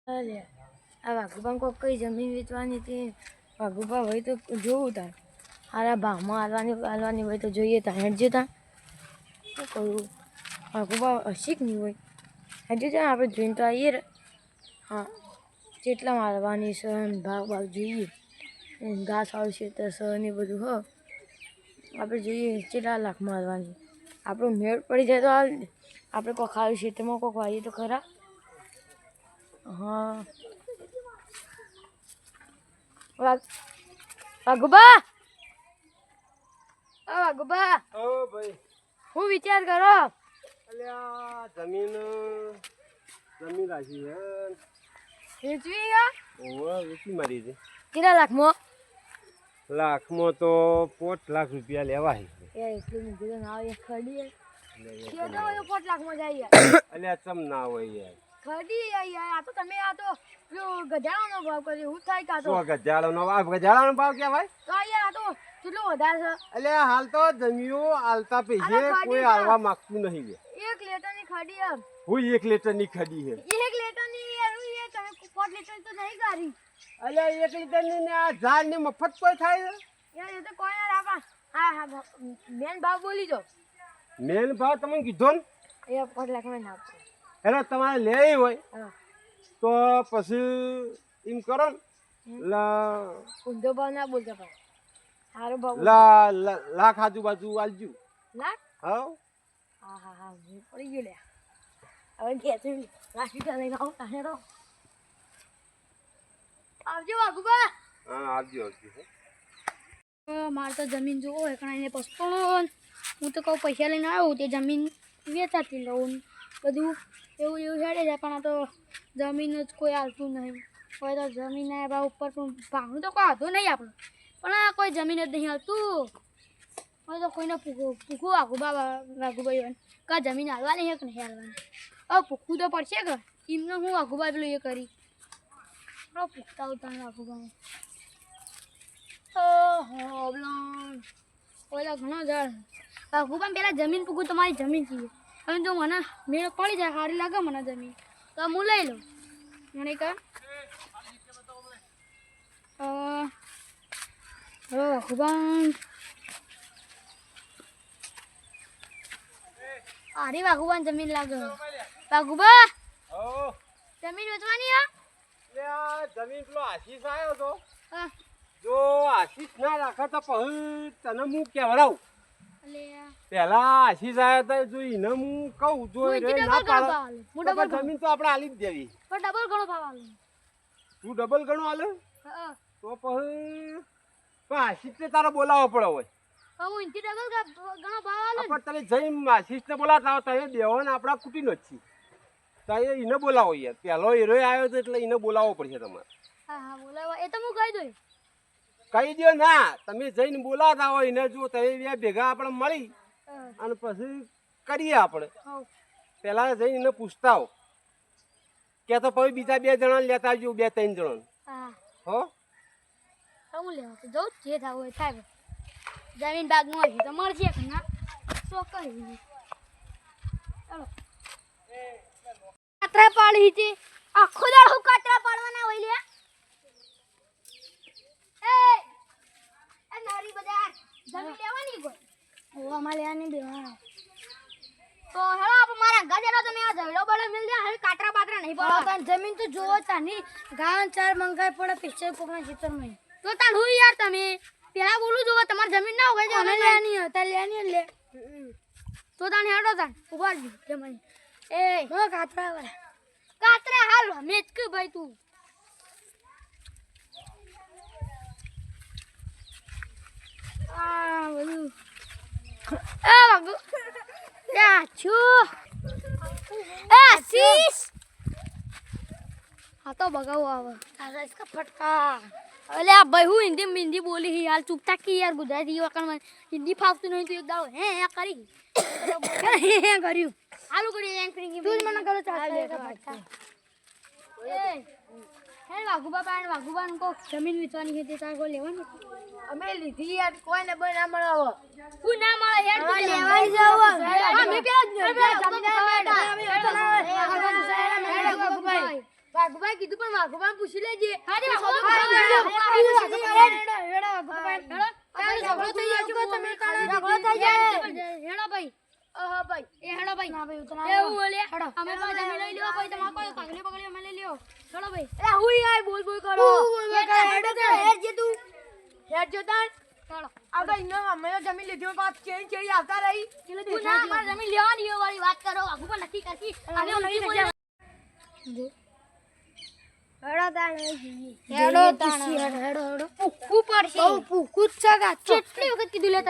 અરે આ વાઘુબા કોક કઈ જમીન વેચવાની હતી. વાઘુબા હોય તો જોવું તાર હારા ભાવમાં હાલવાની હોય તો જોઈએ તાર હેડજે તાર શું કહ્યું વાઘુબા હશીક નહીં હોય હેડજે તાર આપણે જોઈને તો આવીએ. હા કેટલા મારવાની છે ભાવ જોઈએ ઘાસ આવશે તો સર ને બધું આપણે જોઈએ કેટલા લાખ મારવાની આપણો મેળ પડી જાય તો હાલ. આપણે કોક ખાવું ખેતરમાં કોક વાવીએ તો ખરા. હા વાઘુબા વાઘુબા ઓ ભાઈ હું વિચાર કરો અલ્યા જમીન રાખી હે વેચવી ગયા ઓવા વેચી મારી છે. કેટલા લાખમાં તો 5 લાખ રૂપિયા લેવાય. એટલું મૂકી ના આવે ખડી ખેતર 5 લાખમાં જાય અલ્યા ચમ ના હોય યાર ખડી આ તો તમે આ તો ગજાળાનો ભાવ કર્યો હું થાય કાતો ગજાળાનો ભાવ કેવાય તો યાર આ તો કેટલો વધારે છે. અલ્યા હાલ તો જમીઓ હાલતા પૈસે કોઈ હાલવા માંગતું નહીં. 1 લીટરની ખડી એમ હું 1 લીટરની ખડી હે 1 લીટરની યાર તમે 5 લીટર તો નહીં ગારી. અલ્યા 1 લીટરની ને આ ઝાડ ની મફત કોઈ થાય યાર એ તો કોઈ ના રાખા. હા મેન ભાવ બોલી દો. મેન ભાવ તમને કીધો ને એ 5 લાખમાં ના આપો. એટલે તમારે લેવી હોય હા તો પછી એમ કરો ને ઊંધો ભાવ ના બોલતો ભાઈ સારો ભાવ લાખ આજુબાજુ આલજો. લાખ હા હા હું પડી ગયો લે હવે કે રાખી તો લઈને આવો હેડો આવજો વાઘુબા. હા આવજો મારે તો જમીન જોવો એકણાને પસ્તોણ હું તો કહું પૈસા લઈને આવ્યો તે જમીન વેચાતી લઉં બધું એવું હેડે જાય પણ આ તો જમીન જ કોઈ આવતું નહીં. કોઈ તો જમીન આવ્યા ઉપર પણ ભાવનું તો કોઈ આવતું નહીં આપણું પણ આ કોઈ જમીન જ નહીં આવતું. હવે તો કોઈને પૂખું વાઘુભાઈ કા જમીન હાલવાની છે કે નહીં હાલવાની. હવે પૂખવું તો પડશે કે એમને હું વાઘુભાઈ પેલું એ કરી પૂછતા ઉતા વાઘુભાઈ ઓલા ઘણો ઝાડ વાઘુભાઈ પેલા જમીન પૂગું તમારી જમીન છીએ હવે જો મને મેળ પડી જાય સારી લાગે મને જમીન તો હું લઈ લઉં. મને કહે વાઘુભાઈ અરે વાઘુબાન જમીન લાગે વાઘુબા જમીન વેચવાની જમીન પેલો આશીષ આવ્યો તો હા જો આશીષ ના રાખે તો પછી તને હું કહેવડાવું. અલે પેલા આશીષ આવ્યા હતા જો એને હું કહું જો ના પાડે જમીન તો આપણે આલી જ દેવી પણ ડબલ ઘણો ભાવ આલે. તું ડબલ ગણો આલે હા તો પછી આશીષ ને તારે બોલાવવો પડે હોય હું ઇન્ટી ડબલ ઘણો ભાવ આલે. પણ તમે જઈને આશીષને બોલાવતા તમે દેવો ને આપણા કુટીનો જ છીએ તો એને બોલાવો યાર. પહેલો હીરો આવ્યો તો એટલે એને બોલાવવો પડશે તમારે. હા બોલાવા એ તો હું કહી દઉં. કહી દો ના તમે જઈને બોલાવતા હોય એને જો તમે બે ભેગા આપણે મળી અને પછી કરીએ આપણે. પેલા જઈને એને પૂછતા હો કે તો પછી બીજા 2 જણા લેતા આવજો 2-3 જણા. હા હો હું લેવા તો જવું જે થવું હોય થાય. જમીન બાગનું હજી તો મળશે કે ના તો કહી ચાલો કાતરા પાડી હતી આખો દાડો કાતરા પાડવાના હોય લે. એ નારી બજાર જમીન લેવાની કોઈ ઓ અમાર લેવાની બેવા તો હેલો આપ મારા ગજેરો તમે આ જડો બડો મિલ દે હવે કાતરા પાતરા નહીં પડો પણ જમીન તો જોવો તાની ગાન 4 મંગાઈ પડે પિક્ચર કોકના ખેતરમાં તો તાણ હું યાર તમે પેલા બોલું જોવો તમાર જમીન ના હોય જો લેવાની હતા લેવાની લે તો તાણ હેડો તાણ ઉભા જ જમીન એ નો કાતરા હાલ મેચ કે ભાઈ તું આ બધું એ બાબુ યા છુ એ આશીષ હા તો બગાવ આવે આ इसका फटका અલે આ ભાઈ હું હિન્દી બોલી હી હાલ ચૂપ થાકી યાર ગુજરાતી વકણ હિન્દી ફાવતું નહીં તો એક દાવ હે કરી હે કર્યું હાલું કરી એમ કરી તું મને કરો ચાલે એ હે વાઘુબા વાઘુબાન કો જમીન વેચવાની છે તે તાર કો લેવાની અમે લીધી યાર કોઈને બન ના મળાવો હું ના મળે યાર લેવાની જાવ અમે પેલા જમીન વાઘુભાઈ કીધું પણ વાઘુભાઈ પૂછી લેજે. જમીન લીધી બાદ ચેડી ચેડી આવતા રહી જમીન લેવાની વાળી વાત કરો વાઘુભાઈ નથી કરતી કેટલી વખત કીધું લે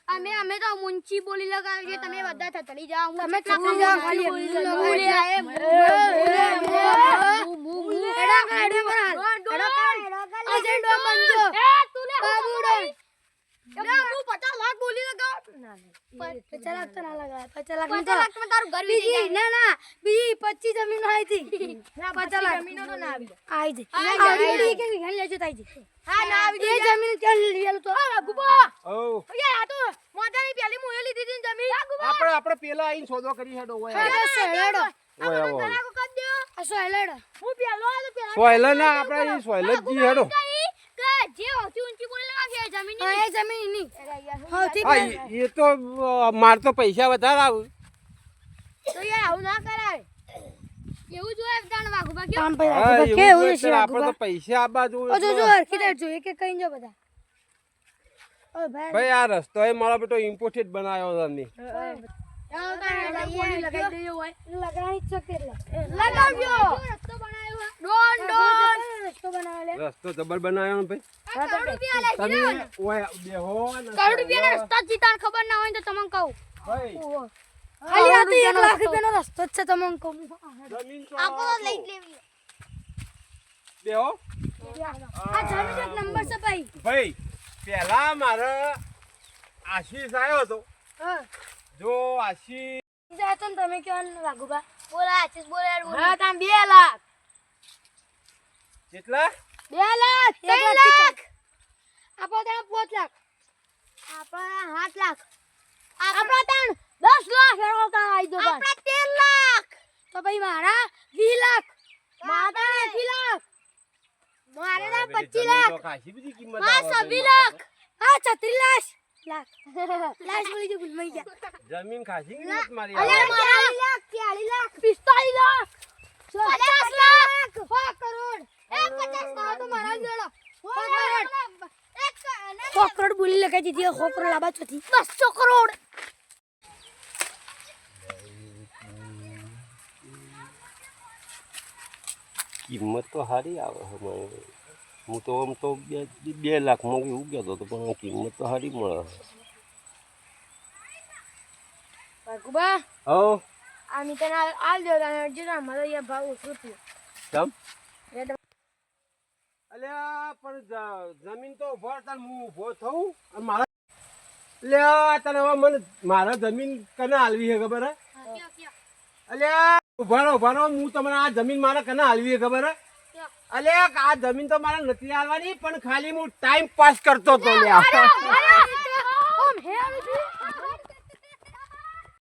તને અમે તો મુંચી બોલી લગાવી છે તમે બધા થતડી જાઓ તમે થતડી જાઓ ખાલી આપણે પેલા આઈને સોદો કરી હેડો સોયલા ના આપણે સોયલા જ જી હેડો એ તો માર તો પૈસા વધારે આવું આપણે તો પૈસા આપવા ભાઈ આ રસ્તો એ મારો બેટો ઇમ્પોર્ટેડ બનાવ્યો તમે રસ્તો જબર બનાવ્યો ને ભાઈ તમે ઓય બેહો ખબર ના હોય તો તમને કહું ભાઈ ખાલી આ તો 1 લાખ રૂપિયાનો રસ્તો જ છે તમને કહું જમીન તો આપો લઈ લેવી બેહો આ જમીન એક નંબર છે ભાઈ ભાઈ પહેલા મારે આશીષ આવ્યો હતો જો આશીષ જાય તો તમે કેવાનું વાઘુબા બોલા આશીષ બોલા હા તમે 2 લાખ કેટલા 2 લાખ 3 લાખ આપો તને 5 લાખ આપણા 7 લાખ આપણા તને 10 લાખ હેરો કા આઈ દો આપણા 13 લાખ તો ભાઈ મારા 20 લાખ મારા 80 લાખ મારે ના 25 લાખ ખાસી બધી કિંમત હા 26 લાખ હા 36 લાખ લાખ બોલી જો ભૂલ મઈ ગયા જમીન ખાસી કિંમત મારી અરે મારા 40 લાખ 45 લાખ 50 લાખ 1 કરોડ 50 કરોડ તો મારા જોડો 1 કરોડ બોલી લગાઈ દીધી 1 કરોડ લાબા ચોથી 200 કરોડ કિંમત તો સારી આવે હું તો આમ તો 2 લાખમાં એવું કહેતો હતો પણ કિંમત તો સારી મળે વાઘુબા હો આ મી તને આલ દો તને અરજી ના મારો યા ભાવ ઓછો થયો કેમ અલ્યા પણ જમીન તો ઉભો તાર હું ઉભો થઉં અને મારા અલ્યા તને હવે મને મારા જમીન કને હાલવી છે ખબર હે અલ્યા ઉભા રહો હું તમને આ જમીન મારે કને હાલવી છે ખબર હે અલ્યા આ જમીન તો મારે નથી હાલવાની પણ ખાલી હું ટાઈમ પાસ કરતો હતો લ્યા